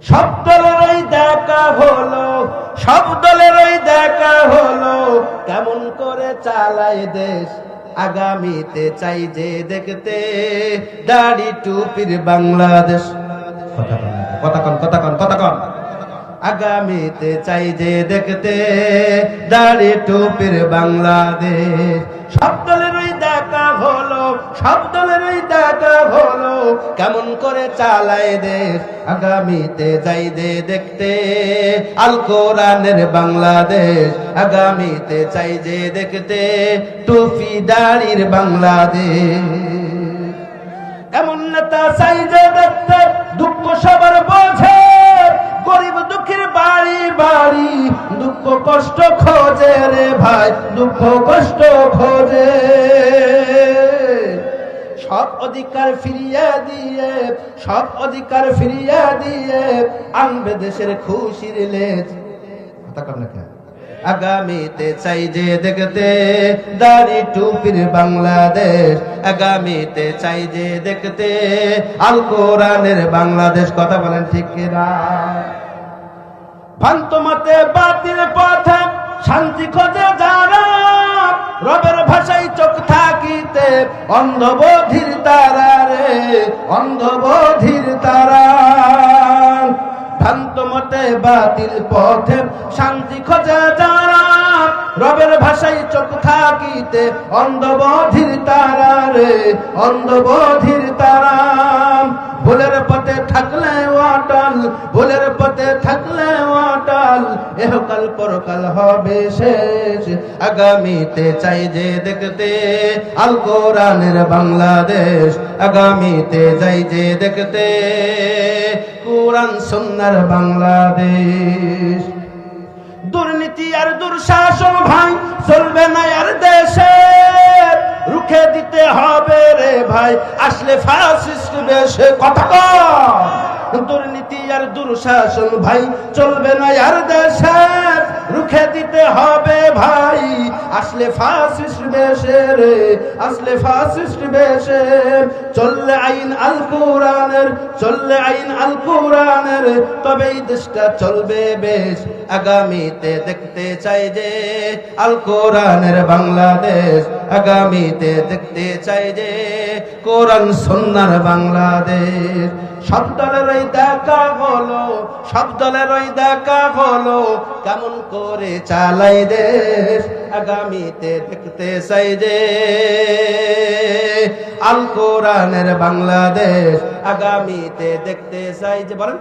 সব দলেরই দেখা হলো, সব দলেরই দেখা হলো, কেমন করে চালায় দেশ। আগামীতে চাই যে দেখতে দাড়ি টুপির বাংলাদেশ। কথা কন। আগামীতে চাই যে দেখতে দাড়ি টুপির বাংলাদেশ। সব দলেরই দেখা হলো, সব দলেরই দেখা হলো, কেমন করে চালায় দেশ। আগামীতে চাই যে দেখতে আল কোরআনের বাংলাদেশ। আগামীতে চাই যে দেখতে টুপি দাড়ির বাংলাদেশ। এমন নেতা চাই যে দেখতে দুঃখ সবার বোঝে, গরিব দুঃখের বাড়ি বাড়ি দুঃখ কষ্ট খোঁজে রে ভাই, দুঃখ কষ্ট খোঁজে। সব অধিকার ফিরিয়ে দিয়ে, সব অধিকার ফিরিয়ে দিয়ে আনবে দেশের খুশির লেজ। আগামীতে চাই যে দেখতে দাড়ি টুপির বাংলাদেশ। আগামীতে চাই যে দেখতে আল কোরআনের বাংলাদেশ। কথা বলেন ঠিক কিনা? ভ্রান্ত মতে বাতিল পথে শান্তি খোঁজে যারা, রবের ভাষায় চোখ থাকিতে অন্ধবধির তারা রে, অন্ধবধির তারা। ভ্রান্ত মতে বাতিল পথে শান্তি খোঁজে যারা, রবের ভাষায় চোখ থাকিতে অন্ধবধির তারা রে, অন্ধবধির তারা। ভুলের পথে থাকলে অটল, ভুলের পথে থাকলে অটল, এহকাল পরকাল হবে শেষ। আগামীতে চাই যে দেখতে আল কোরআনের বাংলাদেশ। আগামীতে চাই যে দেখতে কোরআন সুন্নাহর বাংলাদেশ। দুর্নীতি আর দুঃশাসন ভাই চলবে না আর দেশে, রুখে দিতে হবে রে ভাই আসলে ফ্যাসিস্ট দেশে। কথা কর। দুর্নীতি আর দুঃশাসন ভাই চলবে না আর দেশে, রুখে দিতে হবে ভাই আসলে ফ্যাসিস্ট দেশে রে, আসলে ফ্যাসিস্ট দেশে। চললে আইন আল কোরআনের, চললে আইন আল কোরআনের, তবেই দেশটা চলবে বেশ। আগামীতে দেখতে চাই যে আল কোরআনের বাংলাদেশ। আগামীতে দেখতে চাই যে কোরআন সুন্নাহর বাংলাদেশ। সব দলেরই দেখা হলো, সব দলেরই দেখা হলো, কেমন করে চালাই দেশ। আগামীতে দেখতে চাই যে আল কোরআনের বাংলাদেশ। আগামীতে দেখতে চাই যে, বলেন